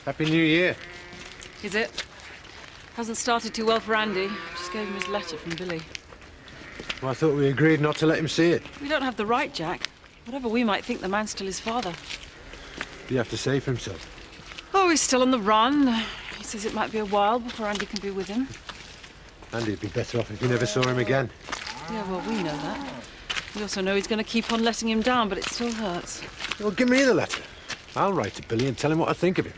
Happy New Year. Is it? Hasn't started too well for Andy. Just gave him his letter from Billy. Well, I thought we agreed not to let him see it. We don't have the right, Jack. Whatever we might think, the man's still his father. You have to say for himself. Oh, he's still on the run. He says it might be a while before Andy can be with him. Andy'd be better off if you never saw him again. Yeah, well, we know that. We also know he's going to keep on letting him down, but it still hurts. Well, give me the letter. I'll write to Billy and tell him what I think of him.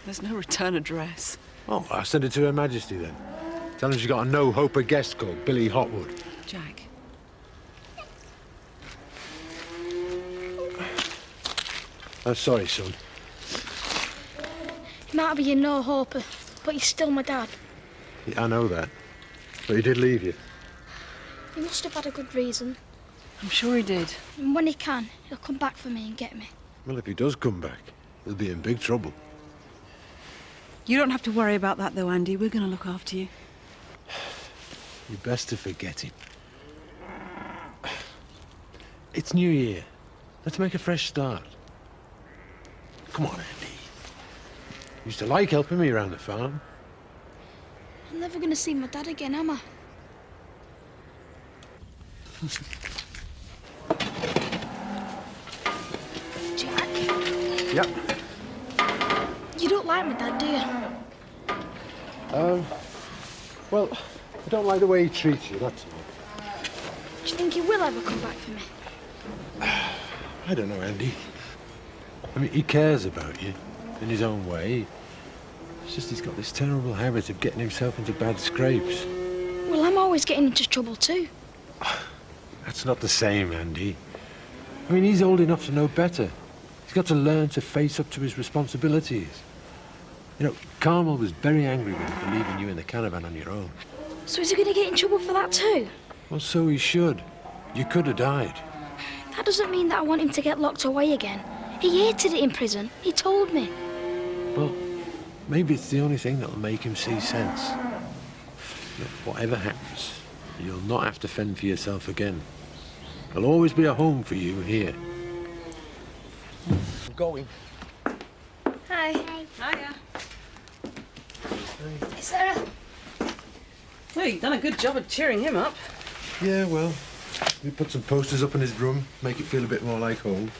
There's no return address. Oh, I'll send it to Her Majesty then. Tell him she's got a no-hoper guest called Billy Hotwood. Jack. I'm sorry, son. He might be your no-hoper, but he's still my dad. Yeah, I know that. But he did leave you. He must have had a good reason. I'm sure he did. And when he can, he'll come back for me and get me. Well, if he does come back, he'll be in big trouble. You don't have to worry about that, though, Andy. We're going to look after you. You're best to forget him. It's New Year. Let's make a fresh start. Come on, Andy. You used to like helping me around the farm. I'm never going to see my dad again, am I? Jack, Yep. you don't like my dad, do you? Well, I don't like the way he treats you, that's all. Do you think he will ever come back for me? I don't know, Andy. I mean, he cares about you in his own way. It's just he's got this terrible habit of getting himself into bad scrapes. Well, I'm always getting into trouble too. That's not the same, Andy. I mean, he's old enough to know better. He's got to learn to face up to his responsibilities. You know, Carmel was very angry with him for leaving you in the caravan on your own. So is he going to get in trouble for that too? Well, so he should. You could have died. That doesn't mean that I want him to get locked away again. He hated it in prison. He told me. Well, maybe it's the only thing that'll make him see sense. Look, whatever happens, you'll not have to fend for yourself again. There'll always be a home for you here. I'm going. Hi. Hiya. Hey, Sarah. Well, you've done a good job of cheering him up. Yeah, well, we put some posters up in his room, make it feel a bit more like home.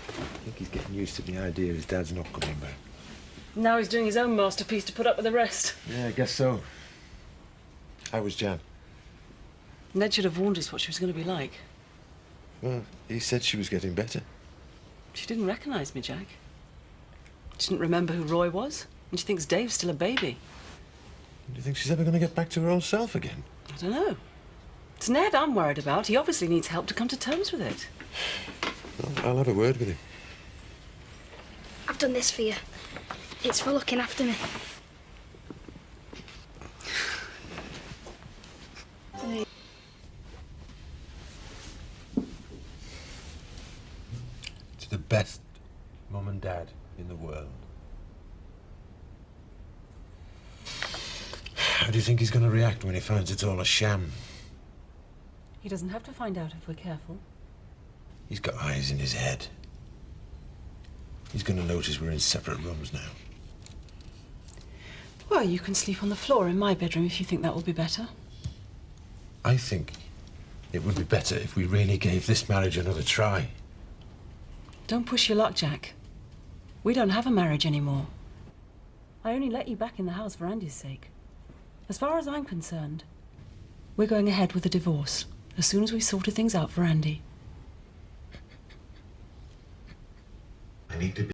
I think he's getting used to the idea his dad's not coming back. Now he's doing his own masterpiece to put up with the rest. Yeah, I guess so. How was Jan? Ned should have warned us what she was going to be like. Well, he said she was getting better. She didn't recognise me, Jack. She didn't remember who Roy was, and she thinks Dave's still a baby. Do you think she's ever going to get back to her old self again? I don't know. It's Ned I'm worried about. He obviously needs help to come to terms with it. Well, I'll have a word with him. I've done this for you. It's for looking after me. To the best mum and dad in the world. How do you think he's going to react when he finds it's all a sham? He doesn't have to find out if we're careful. He's got eyes in his head. He's going to notice we're in separate rooms now. Well, you can sleep on the floor in my bedroom if you think that will be better. I think it would be better if we really gave this marriage another try. Don't push your luck, Jack. We don't have a marriage anymore. I only let you back in the house for Andy's sake. As far as I'm concerned, we're going ahead with a divorce as soon as we sorted things out for Andy. I need to be